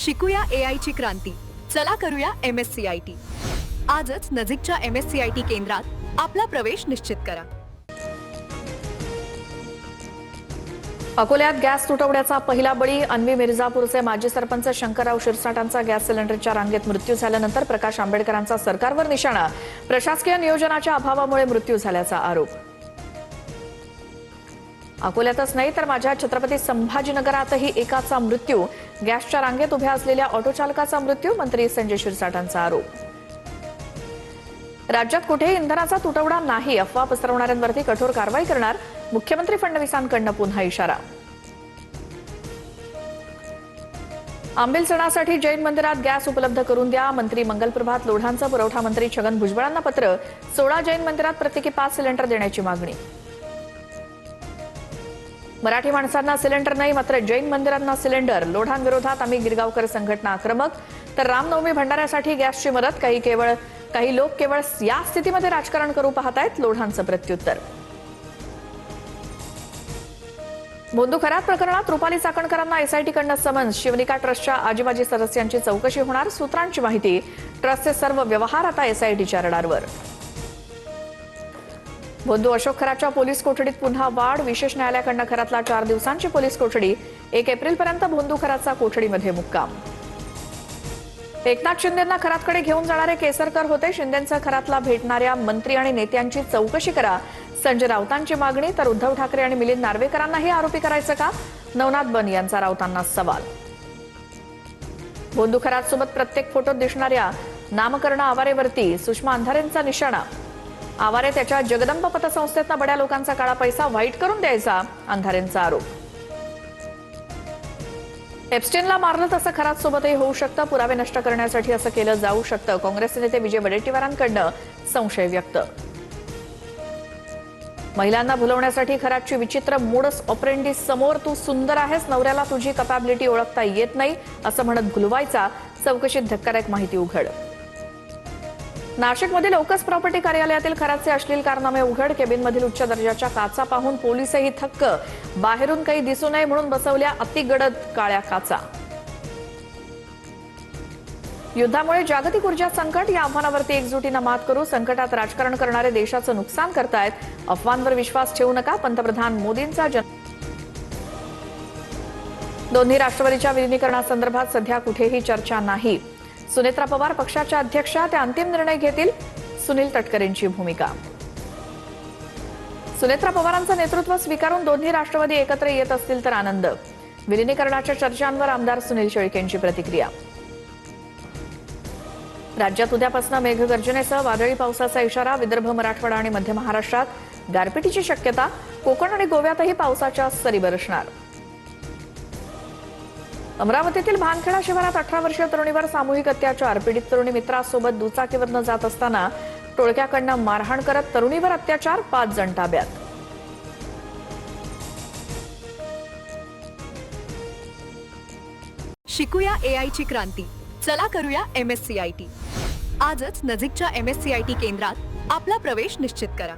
शिकूया AI ची क्रांती. चला करूया MSCIT. आजच नजीकच्या MSCIT केंद्रात आपला प्रवेश निश्चित करा. अकोल्यात गॅस तुटवड्याचा पहिला बळी. अन्वी मिर्झापूरचे माजी सरपंच शंकरराव शिरसाटांचा गॅस सिलेंडरच्या रांगेत मृत्यू झाल्यानंतर प्रकाश आंबेडकरांचा सरकारवर निशाणा. प्रशासकीय नियोजनाच्या अभावामुळे मृत्यू झाल्याचा आरोप. अकोल्यातच नाही तर माझ्या छत्रपती संभाजीनगरातही एकाचा मृत्यू. गॅसच्या रांगेत उभ्या असलेल्या ऑटोचालकाचा मृत्यू. मंत्री संजय शिरसाटांचा आरोप. राज्यात कुठेही इंधनाचा तुटवडा नाही. अफवा पसरवणाऱ्यांवरती कठोर कारवाई करणार. मुख्यमंत्री फडणवीसांकडून पुन्हा इशारा. आंबील सणासाठी जैन मंदिरात गॅस उपलब्ध करून द्या. मंत्री मंगलप्रभात लोढांचं पुरवठा मंत्री छगन भुजबळांना पत्र. 16 जैन मंदिरात प्रत्येकी 5 सिलेंडर देण्याची मागणी. मराठी माणसांना सिलेंडर नाही मात्र जैन मंदिरांना सिलेंडर. लोढांविरोधात आम्ही गिरगावकर संघटना आक्रमक. तर रामनवमी भंडाऱ्यासाठी गॅसची मदत. काही लोक केवळ या स्थितीमध्ये राजकारण करू पाहतायत. लोढांचं प्रत्युत्तर. भोंदू खरात प्रकरणात रुपाली चाकणकरांना एसआयटी कडून समन्स. शिवनिका ट्रस्टच्या आजीबाजी सदस्यांची चौकशी होणार. सूत्रांची माहिती. ट्रस्टचे सर्व व्यवहार आता एसआयटीच्या रडारवर. भोंदू अशोक खरातच्या पोलीस कोठडीत पुन्हा वाढ. विशेष न्यायालयाकडून खरातला 4 दिवसांची पोलीस कोठडी. 1 एप्रिलपर्यंत भोंदू खरातचा कोठडीमध्ये मुक्काम. एकनाथ शिंदेंना खरातकडे घेऊन जाणारे केसरकर होते. शिंदेंचं खरातला भेटणाऱ्या मंत्री आणि नेत्यांची चौकशी करा. संजय राऊतांची मागणी. तर उद्धव ठाकरे आणि मिलिंद नार्वेकरांनाही आरोपी करायचं का? नवनाथ बन यांचा राऊतांना सवाल. भोंदू खरात सोबत प्रत्येक फोटोत दिसणाऱ्या नामकरण आवारेवरती सुषमा अंधारेंचा निशाणा. आवारे त्याच्या जगदंब पतसंस्थेतनं बड्या लोकांचा काळा पैसा व्हाईट करून द्यायचा. अंधारेंचा आरोप. एप्स्टेनला मारलं तसं खरात सोबतही होऊ शकतं. पुरावे नष्ट करण्यासाठी असं केलं जाऊ शकतं. काँग्रेस नेते विजय वडेट्टीवारांकडनं संशय व्यक्त. महिलांना भुलवण्यासाठी खरातची विचित्र मोडस ऑपरेंडी समोर. तू सुंदर आहेस, नवऱ्याला तुझी कपॅबिलिटी ओळखता येत नाही असं म्हणत भुलवायचा. चौकशीत धक्कादायक माहिती उघड. नाशिकमधील ओकस प्रॉपर्टी कार्यालयातील खरातचे अश्लील कारनामे उघड. केबिनमधील उच्च दर्जाच्या काचा पाहून पोलिसही थक्क. बाहेरून काही दिसू नये म्हणून बसवल्या अतिगडद काळ्या काचा. युद्धामुळे जागतिक ऊर्जा संकट. या आव्हानावरती एकजुटीनं मात करू. संकटात राजकारण करणारे देशाचं नुकसान करतायत. अफवांवर विश्वास ठेवू नका. पंतप्रधान मोदींचा दोन्ही राष्ट्रवादीच्या विलिनीकरणासंदर्भात सध्या कुठेही चर्चा नाही. सुनेत्रा पवार पक्षाच्या अध्यक्षा. त्या अंतिम निर्णय घेतील. सुनील तटकरेंची भूमिका. सुनेत्रा पवारांचं नेतृत्व स्वीकारून दोन्ही राष्ट्रवादी एकत्र येत असतील तर आनंद. विलिनीकरणाच्या चर्चांवर आमदार सुनील शेळकेंची प्रतिक्रिया. राज्यात उद्यापासून मेघगर्जनेसह वादळी पावसाचा इशारा. विदर्भ, मराठवाडा आणि मध्य महाराष्ट्रात गारपिटीची शक्यता. कोकण आणि गोव्यातही पावसाच्या सरी बरसणार. अमरावतीतील भानखेडा शिवारात 18 वर्षीय तरुणीवर सामूहिक अत्याचार. पीडित तरुणी मित्रासोबत दुचाकीवरनं जात असताना टोळक्याकडनं मारहाण करत तरुणीवर अत्याचार. 5 जण ताब्यात. शिकूया AI ची क्रांती. चला करूया MSCIT. आजच नजीकच्या MSCIT केंद्रात आपला प्रवेश निश्चित करा.